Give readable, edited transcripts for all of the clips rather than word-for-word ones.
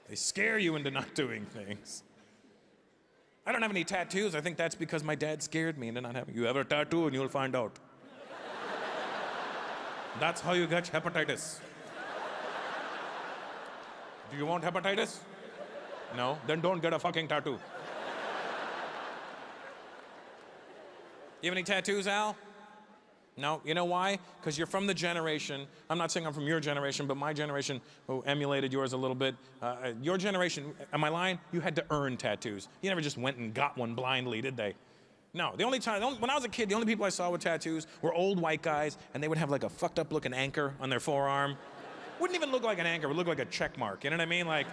They scare you into not doing things. I don't have any tattoos. I think that's because my dad scared me into not having. You have a tattoo and you'll find out. That's how you get hepatitis. Do you want hepatitis? No? Then don't get a fucking tattoo. You have any tattoos, Al? No? You know why? Because you're from the generation, I'm not saying I'm from your generation, but my generation who emulated yours a little bit. Your generation, am I lying? You had to earn tattoos. You never just went and got one blindly, did they? No, when I was a kid, the only people I saw with tattoos were old white guys, and they would have like a fucked up looking anchor on their forearm. Wouldn't even look like an anchor, it would look like a check mark, you know what I mean? Like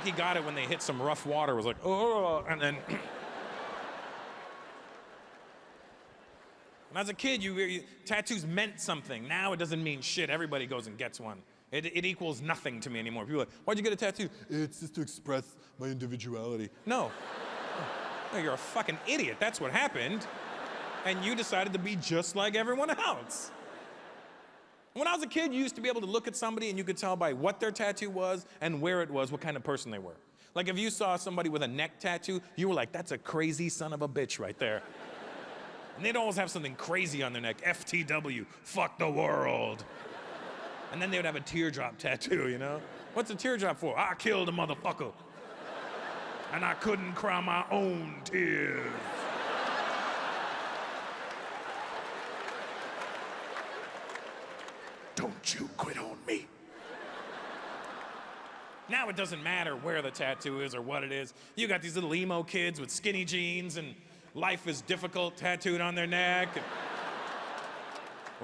he got it when they hit some rough water, it was like, oh, and then. When I was a kid, tattoos meant something. Now it doesn't mean shit. Everybody goes and gets one. It equals nothing to me anymore. People are like, why'd you get a tattoo? It's just to express my individuality. No. No, you're a fucking idiot. That's what happened. And you decided to be just like everyone else. When I was a kid, you used to be able to look at somebody and you could tell by what their tattoo was and where it was, what kind of person they were. Like if you saw somebody with a neck tattoo, you were like, that's a crazy son of a bitch right there. And they'd always have something crazy on their neck. FTW, fuck the world. And then they would have a teardrop tattoo, you know? What's a teardrop for? I killed a motherfucker. And I couldn't cry my own tears. Don't you quit on me. Now it doesn't matter where the tattoo is or what it is. You got these little emo kids with skinny jeans and life is difficult tattooed on their neck. And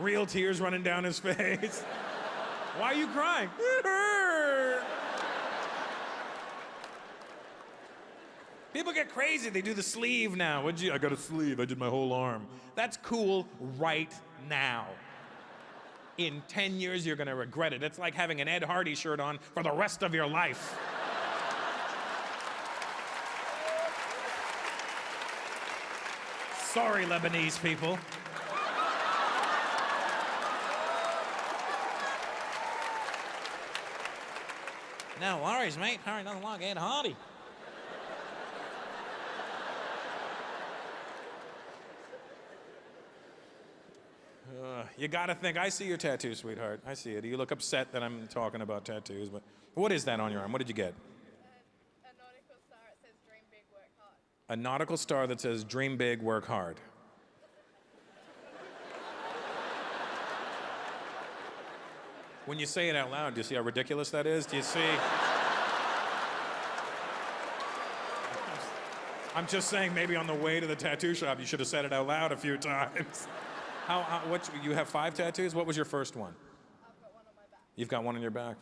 real tears running down his face. Why are you crying? It hurt. People get crazy. They do the sleeve now. I got a sleeve. I did my whole arm. That's cool right now. In 10 years, you're gonna regret it. It's like having an Ed Hardy shirt on for the rest of your life. Sorry, Lebanese people. No worries, mate. Harry doesn't like Ed Hardy. You gotta think, I see your tattoo, sweetheart. I see it. You look upset that I'm talking about tattoos, but what is that on your arm? What did you get? A nautical star. It says dream big, work hard. A nautical star that says dream big, work hard. When you say it out loud, do you see how ridiculous that is? Do you see? I'm just saying, maybe on the way to the tattoo shop, you should have said it out loud a few times. You have 5 tattoos? What was your first one? I've got one on my back. You've got one on your back.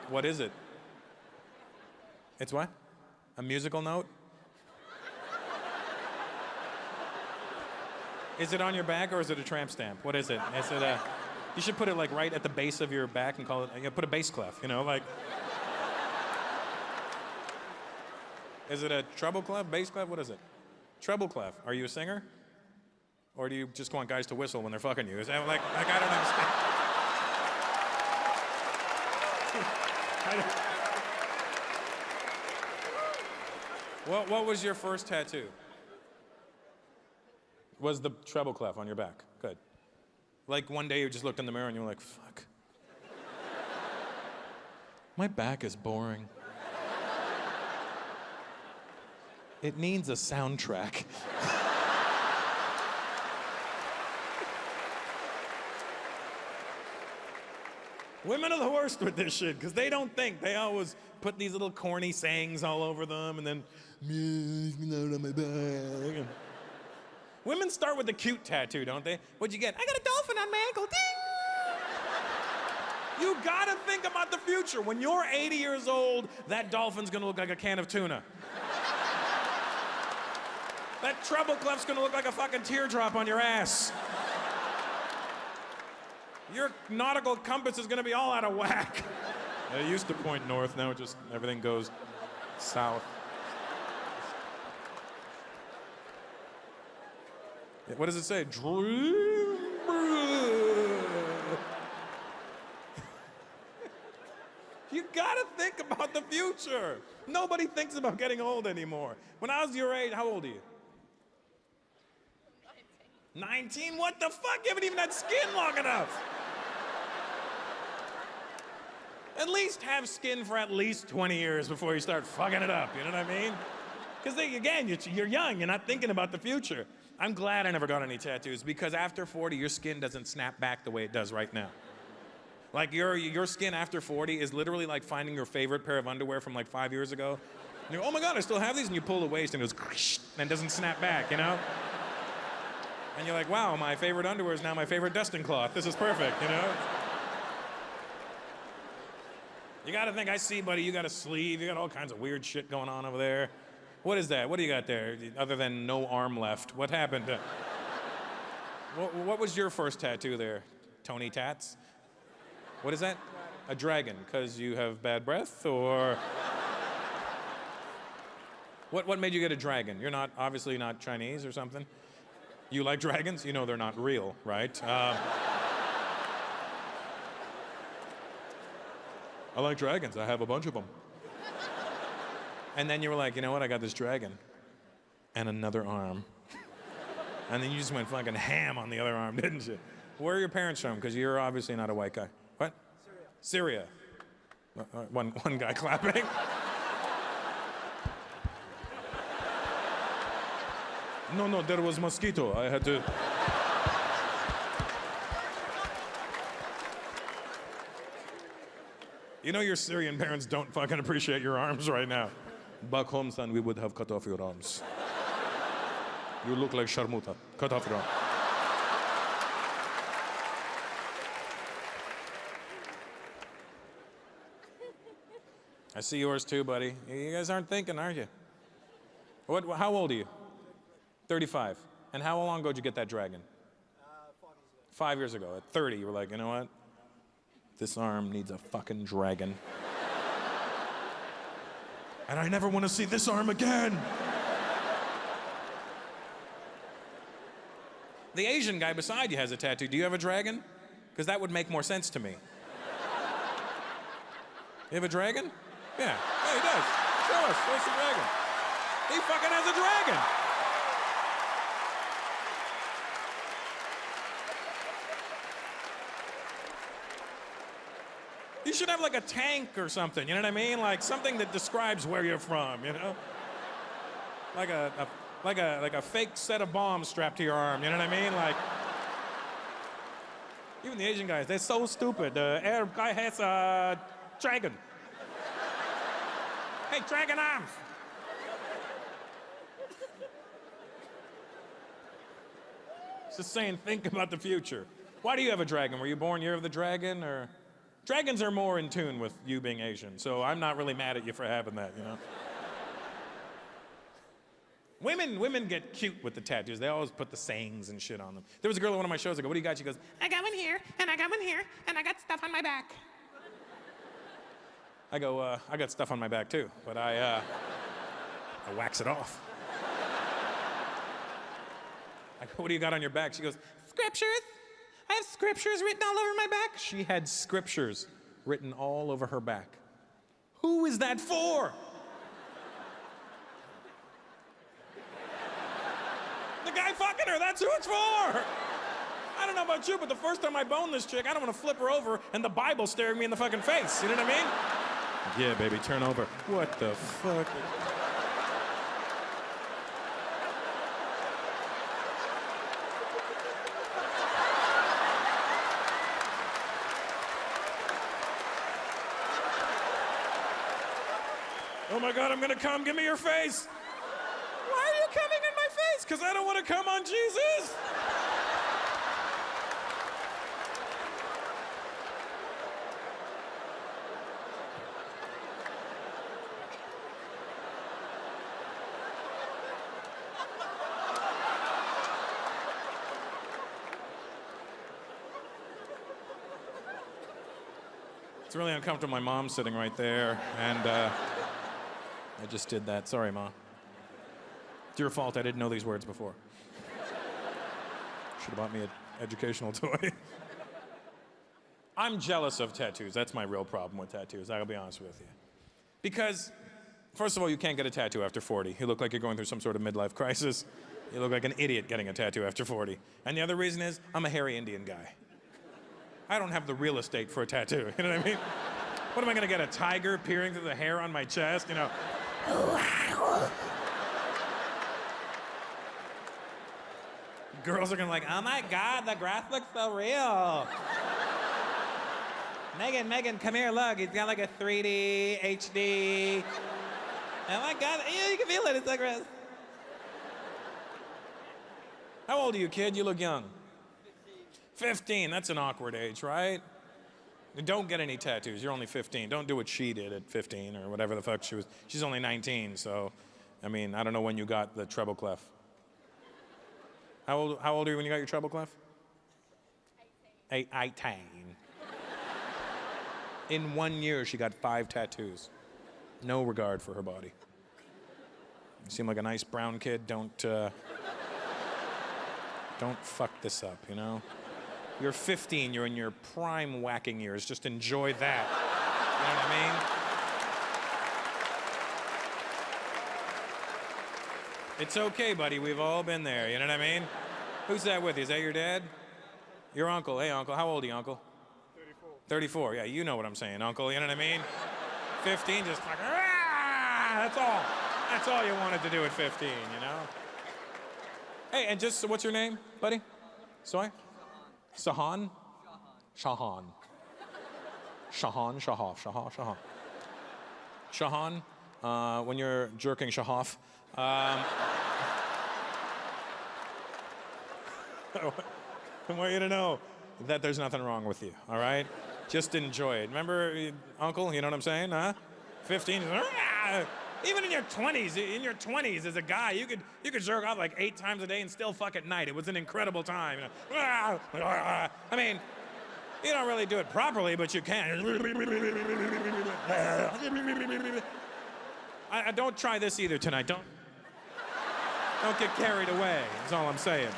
What is it? It's what? A musical note? Is it on your back or is it a tramp stamp? What is it? Is it a... You should put it like right at the base of your back and call it, put a bass clef, you know, like. Is it a treble clef, bass clef? What is it? Treble clef. Are you a singer? Or do you just want guys to whistle when they're fucking you? Is that like I don't understand. What was your first tattoo? Was the treble clef on your back? Good. Like one day you just looked in the mirror and you were like, fuck. My back is boring. It needs a soundtrack. Women are the worst with this shit, because they don't think. They always put these little corny sayings all over them, and then, on my back. Women start with the cute tattoo, don't they? What'd you get? I got a dolphin on my ankle, ding! You gotta think about the future. When you're 80 years old, that dolphin's gonna look like a can of tuna. That treble clef's gonna look like a fucking teardrop on your ass. Your nautical compass is gonna be all out of whack. It used to point north, now just everything goes south. What does it say? Dream. You gotta think about the future. Nobody thinks about getting old anymore. When I was your age, how old are you? 19? What the fuck? You haven't even had skin long enough. At least have skin for at least 20 years before you start fucking it up, you know what I mean? Because again, you're young, you're not thinking about the future. I'm glad I never got any tattoos because after 40, your skin doesn't snap back the way it does right now. Like your skin after 40 is literally like finding your favorite pair of underwear from like 5 years ago. And you go, oh my God, I still have these, and you pull the waist and it goes and it doesn't snap back, you know? And you're like, wow, my favorite underwear is now my favorite dusting cloth. This is perfect, you know? You gotta think, I see, buddy, you got a sleeve, you got all kinds of weird shit going on over there. What is that? What do you got there? Other than no arm left. What happened? What was your first tattoo there? Tony Tats? What is that? A dragon, because you have bad breath, or? What made you get a dragon? You're not, obviously not Chinese or something? You like dragons? You know they're not real, right? I like dragons. I have a bunch of them. And then you were like, you know what? I got this dragon and another arm. And then you just went fucking ham on the other arm, didn't you? Where are your parents from? Because you're obviously not a white guy. What? Syria. One guy clapping. No, there was mosquito. I had to. You know your Syrian parents don't fucking appreciate your arms right now. Back home, son, we would have cut off your arms. You look like Sharmuta. Cut off your arm. I see yours too, buddy. You guys aren't thinking, are you? How old are you? 35. And how long ago did you get that dragon? 5 years ago. 5 years ago. At 30, you were like, you know what? This arm needs a fucking dragon. And I never want to see this arm again. The Asian guy beside you has a tattoo. Do you have a dragon? Because that would make more sense to me. You have a dragon? Yeah. Yeah, he does. Show us. Where's the dragon? He fucking has a dragon. You should have like a tank or something, you know what I mean? Like something that describes where you're from, you know? Like a fake set of bombs strapped to your arm, you know what I mean? Like, even the Asian guys, they're so stupid. The Arab guy has a dragon. Hey, dragon arms. Just saying, think about the future. Why do you have a dragon? Were you born year of the dragon, or? Dragons are more in tune with you being Asian, so I'm not really mad at you for having that, you know? Women get cute with the tattoos. They always put the sayings and shit on them. There was a girl at one of my shows, I go, what do you got? She goes, I got one here, and I got one here, and I got stuff on my back. I go, I got stuff on my back too, but I wax it off. I go, what do you got on your back? She goes, scriptures. I have scriptures written all over my back. She had scriptures written all over her back. Who is that for? The guy fucking her, that's who it's for. I don't know about you, but the first time I bone this chick, I don't want to flip her over and the Bible staring me in the fucking face. You know what I mean? Yeah, baby, turn over. What the fuck? Oh my God, I'm gonna come, give me your face. Why are you coming in my face? Because I don't want to come on Jesus. It's really uncomfortable. My mom's sitting right there, and I just did that. Sorry, Ma. It's your fault. I didn't know these words before. Should have bought me an educational toy. I'm jealous of tattoos. That's my real problem with tattoos. I'll be honest with you. Because, first of all, you can't get a tattoo after 40. You look like you're going through some sort of midlife crisis. You look like an idiot getting a tattoo after 40. And the other reason is, I'm a hairy Indian guy. I don't have the real estate for a tattoo, you know what I mean? What am I gonna get, a tiger peering through the hair on my chest, you know? Girls are gonna be like, oh my God, the grass looks so real. Megan, come here, look. He's got like a 3D, HD. Oh my God, yeah, you can feel it, it's like grass. How old are you, kid? You look young. 15, that's an awkward age, right? Don't get any tattoos, you're only 15. Don't do what she did at 15 or whatever the fuck she was. She's only 19, so, I mean, I don't know when you got the treble clef. How old are you when you got your treble clef? 18. In 1 year, she got 5 tattoos. No regard for her body. You seem like a nice brown kid. Don't fuck this up, you know? You're 15, you're in your prime whacking years. Just enjoy that. You know what I mean? It's okay, buddy. We've all been there, you know what I mean? Who's that with you? Is that your dad? Your uncle. Hey, uncle. How old are you, uncle? 34. Yeah, you know what I'm saying, uncle. You know what I mean? 15, just like, ah! That's all you wanted to do at 15, you know? Hey, and just, what's your name, buddy? Sorry? Sahan? Shahan. Shahan, when you're jerking Shahaf, I want you to know that there's nothing wrong with you, all right? Just enjoy it. Remember, uncle, you know what I'm saying, huh? 15, even in your 20s as a guy, you could jerk off like 8 times a day and still fuck at night. It was an incredible time. You know? I mean, you don't really do it properly, but you can. I don't try this either tonight. Don't get carried away, is all I'm saying.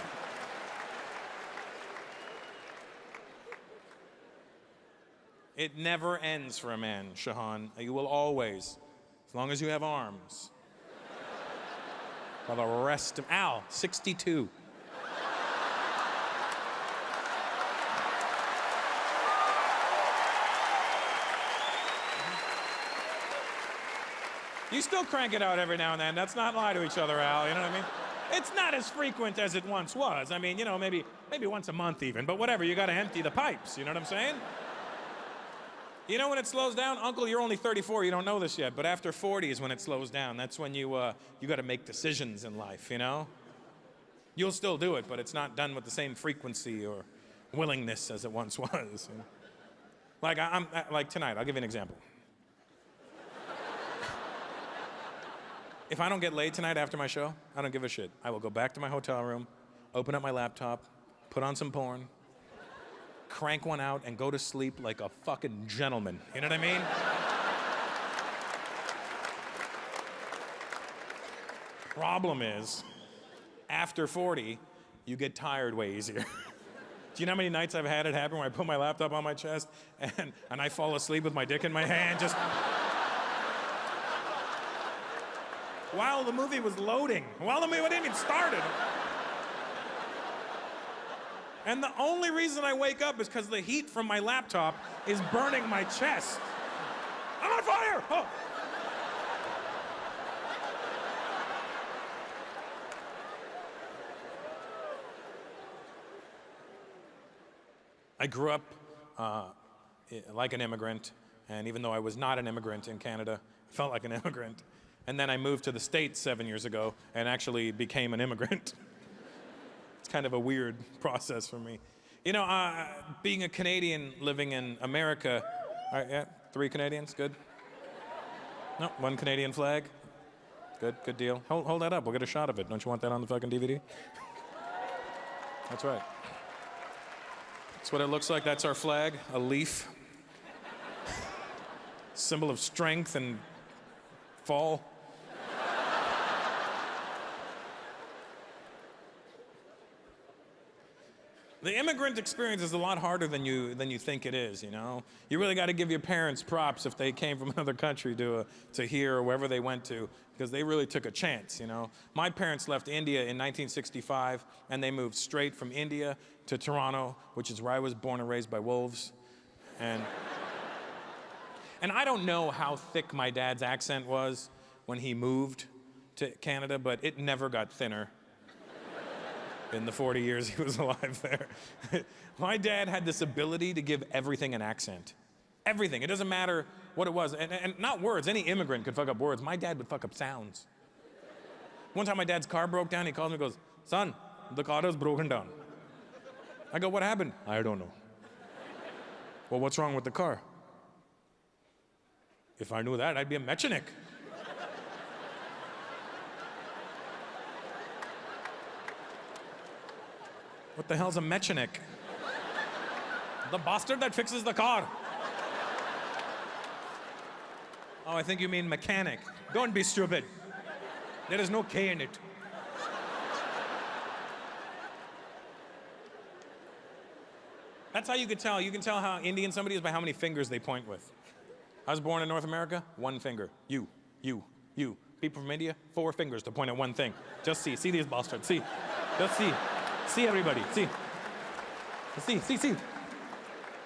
It never ends for a man, Shahan. You will always, as long as you have arms. For the rest of, 62. You still crank it out every now and then. Let's not lie to each other, Al, you know what I mean? It's not as frequent as it once was. I mean, you know, maybe once a month even, but whatever, you gotta empty the pipes, you know what I'm saying? You know when it slows down? Uncle, you're only 34, you don't know this yet, but after 40 is when it slows down. That's when you gotta make decisions in life, you know? You'll still do it, but it's not done with the same frequency or willingness as it once was. You know? Like, like tonight, I'll give you an example. If I don't get laid tonight after my show, I don't give a shit. I will go back to my hotel room, open up my laptop, put on some porn, crank one out, and go to sleep like a fucking gentleman. You know what I mean? Problem is, after 40, you get tired way easier. Do you know how many nights I've had it happen where I put my laptop on my chest and I fall asleep with my dick in my hand, just... while the movie was loading, while the movie hadn't even started. And the only reason I wake up is because the heat from my laptop is burning my chest. I'm on fire! Oh. I grew up like an immigrant, and even though I was not an immigrant in Canada, I felt like an immigrant. And then I moved to the States 7 years ago and actually became an immigrant. It's kind of a weird process for me. You know, being a Canadian living in America, all right, yeah, 3 Canadians, good. No, 1 Canadian flag. Good deal. Hold that up, we'll get a shot of it. Don't you want that on the fucking DVD? That's right. That's what it looks like, that's our flag, a leaf. Symbol of strength and fall. The immigrant experience is a lot harder than you think it is, you know? You really got to give your parents props if they came from another country to here or wherever they went to, because they really took a chance, you know? My parents left India in 1965, and they moved straight from India to Toronto, which is where I was born and raised by wolves. And I don't know how thick my dad's accent was when he moved to Canada, but it never got thinner in the 40 years he was alive there. My dad had this ability to give everything an accent. Everything. It doesn't matter what it was. And not words. Any immigrant could fuck up words. My dad would fuck up sounds. One time my dad's car broke down. He calls me and goes, "Son, the car is broken down." I go, "What happened?" "I don't know." "Well, what's wrong with the car?" "If I knew that, I'd be a mechanic." What the hell's a mechanic? The bastard that fixes the car. Oh, I think you mean mechanic. Don't be stupid. There is no K in it. That's how you can tell. You can tell how Indian somebody is by how many fingers they point with. I was born in North America, one finger. You. People from India, 4 fingers to point at one thing. Just see these bastards, see. Just see. See everybody, see. See.